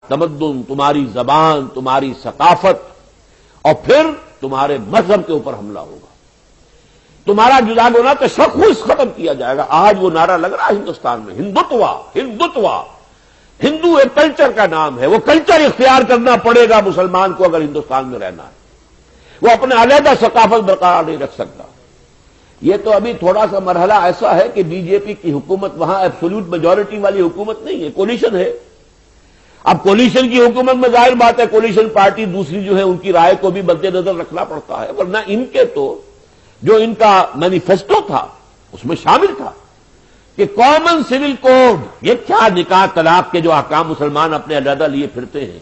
تمدن، تمہاری زبان، تمہاری ثقافت اور پھر تمہارے مذہب کے اوپر حملہ ہوگا. تمہارا جدا گونا تشخص ختم کیا جائے گا. آج وہ نعرہ لگ رہا ہے ہندوستان میں، ہندوتوا ہندوتوا. ہندو ایک کلچر کا نام ہے، وہ کلچر اختیار کرنا پڑے گا مسلمان کو اگر ہندوستان میں رہنا ہے. وہ اپنے علیحدہ ثقافت برقرار نہیں رکھ سکتا. یہ تو ابھی تھوڑا سا مرحلہ ایسا ہے کہ بی جے پی کی حکومت وہاں ایبسولوٹ میجورٹی والی حکومت نہیں ہے، کولیشن ہے. اب کولیشن کی حکومت میں ظاہر بات ہے کولیشن پارٹی دوسری جو ہے ان کی رائے کو بھی مد نظر رکھنا پڑتا ہے، ورنہ ان کے تو جو ان کا مینیفیسٹو تھا اس میں شامل تھا کہ کامن سول کوڈ. یہ کیا نکاح طلاق کے جو احکام مسلمان اپنے علیحدہ لیے پھرتے ہیں،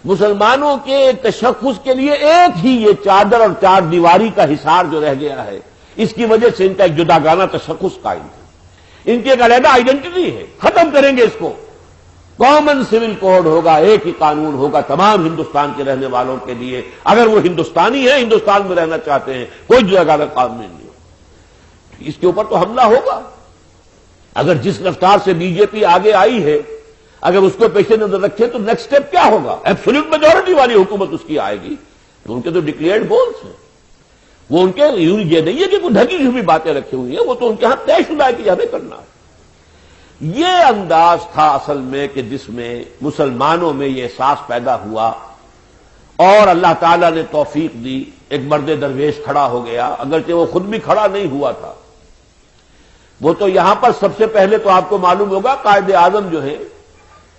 مسلمانوں کے تشخص کے لیے ایک ہی یہ چادر اور چار دیواری کا حصار جو رہ گیا ہے، اس کی وجہ سے ان کا ایک جداگانہ تشخص قائم ہے. ان کی ایک علیحدہ آئیڈینٹی ہے. ختم کریں گے اس کو. کامن سول کوڈ ہوگا، ایک ہی قانون ہوگا تمام ہندوستان کے رہنے والوں کے لیے. اگر وہ ہندوستانی ہیں، ہندوستان میں رہنا چاہتے ہیں، کوئی جداگانہ قانون نہیں ہوگا. اس کے اوپر تو حملہ ہوگا. اگر جس رفتار سے بی جے پی آگے آئی ہے، اگر اس کو پیش نظر رکھے تو نیکسٹ اسٹیپ کیا ہوگا؟ ایبسولوٹ میجورٹی والی حکومت اس کی آئے گی. تو ان کے تو ڈکلیئرڈ گولز ہیں. وہ ان کے یہ نہیں ہے کہ کوئی ڈھکی چھپی باتیں رکھی ہوئی ہیں، وہ تو ان کے ہاں طے شدہ ہے کہ ہمیں کرنا ہے. یہ انداز تھا اصل میں کہ جس میں مسلمانوں میں یہ احساس پیدا ہوا اور اللہ تعالیٰ نے توفیق دی. ایک مرد درویش کھڑا ہو گیا، اگرچہ وہ خود بھی کھڑا نہیں ہوا تھا. وہ تو یہاں پر سب سے پہلے تو آپ کو معلوم ہوگا قائد اعظم جو ہے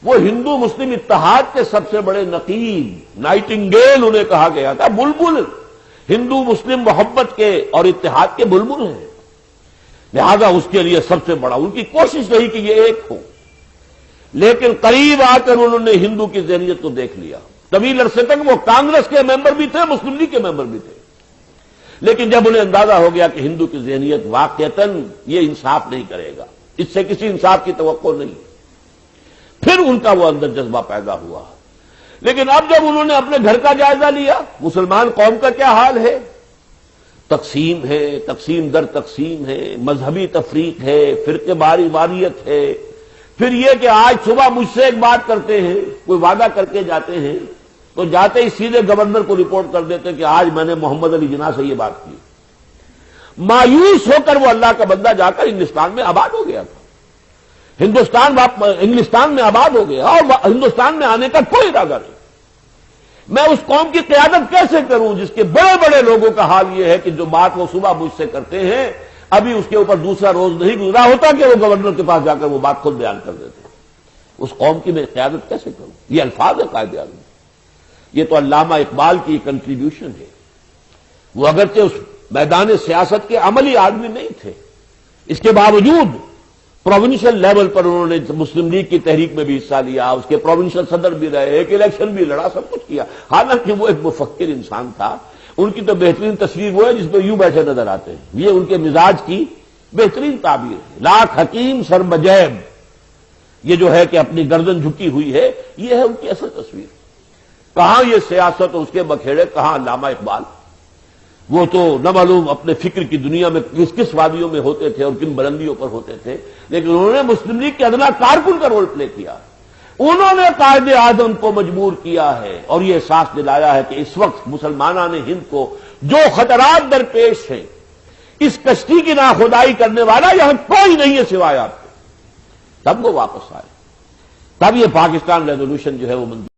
وہ ہندو مسلم اتحاد کے سب سے بڑے نقیب، نائٹنگیل انہیں کہا گیا تھا. بلبل ہندو مسلم محبت کے اور اتحاد کے بلبل ہیں. لہذا اس کے لیے سب سے بڑا ان کی کوشش رہی کہ یہ ایک ہو. لیکن قریب آ کر انہوں نے ہندو کی ذہنیت کو دیکھ لیا. طویل عرصے تک وہ کانگریس کے ممبر بھی تھے، مسلم لیگ کے ممبر بھی تھے. لیکن جب انہیں اندازہ ہو گیا کہ ہندو کی ذہنیت واقعتاً یہ انصاف نہیں کرے گا، اس سے کسی انصاف کی توقع نہیں، پھر ان کا وہ اندر جذبہ پیدا ہوا. لیکن اب جب انہوں نے اپنے گھر کا جائزہ لیا، مسلمان قوم کا کیا حال ہے، تقسیم ہے، تقسیم در تقسیم ہے، مذہبی تفریق ہے، فرقے واریت ہے. پھر یہ کہ آج صبح مجھ سے ایک بات کرتے ہیں، کوئی وعدہ کر کے جاتے ہیں تو جاتے ہی سیدھے گورنر کو رپورٹ کر دیتے کہ آج میں نے محمد علی جناح سے یہ بات کی. مایوس ہو کر وہ اللہ کا بندہ جا کر ہندوستان میں آباد ہو گیا تھا. انگلستان میں آباد ہو گیا اور ہندوستان میں آنے کا کوئی ارادہ نہیں. میں اس قوم کی قیادت کیسے کروں جس کے بڑے بڑے لوگوں کا حال یہ ہے کہ جو بات وہ صبح مجھ سے کرتے ہیں ابھی اس کے اوپر دوسرا روز نہیں گزرا ہوتا کہ وہ گورنر کے پاس جا کر وہ بات خود بیان کر دیتے. اس قوم کی میں قیادت کیسے کروں؟ یہ الفاظ ہے قائد اعظم. یہ تو علامہ اقبال کی کنٹریبیوشن ہے. وہ اگرچہ اس میدان سیاست کے عملی آدمی نہیں تھے، اس کے باوجود پروونشل لیول پر انہوں نے مسلم لیگ کی تحریک میں بھی حصہ لیا، اس کے پروونشل صدر بھی رہے، ایک الیکشن بھی لڑا، سب کچھ کیا. حالانکہ وہ ایک مفکر انسان تھا. ان کی تو بہترین تصویر وہ ہے جس پہ یوں بیٹھے نظر آتے ہیں. یہ ان کے مزاج کی بہترین تعبیر ہے. لاکھ حکیم سر بجیب، یہ جو ہے کہ اپنی گردن جھکی ہوئی ہے، یہ ہے ان کی اصل تصویر. کہاں یہ سیاست اور اس کے بکھیڑے، کہاں علامہ اقبال. وہ تو نہ معلوم اپنے فکر کی دنیا میں کس کس وادیوں میں ہوتے تھے اور کن بلندیوں پر ہوتے تھے، لیکن انہوں نے مسلم لیگ کے ادنا کارکن کا رول پلے کیا. انہوں نے قائد اعظم کو مجبور کیا ہے اور یہ احساس دلایا ہے کہ اس وقت مسلمانان ہند کو جو خطرات درپیش ہیں، اس کشتی کی ناخدائی کرنے والا یہاں کوئی نہیں ہے سوائے آپ کے. تب وہ واپس آئے، تب یہ پاکستان ریزولوشن جو ہے وہ منظور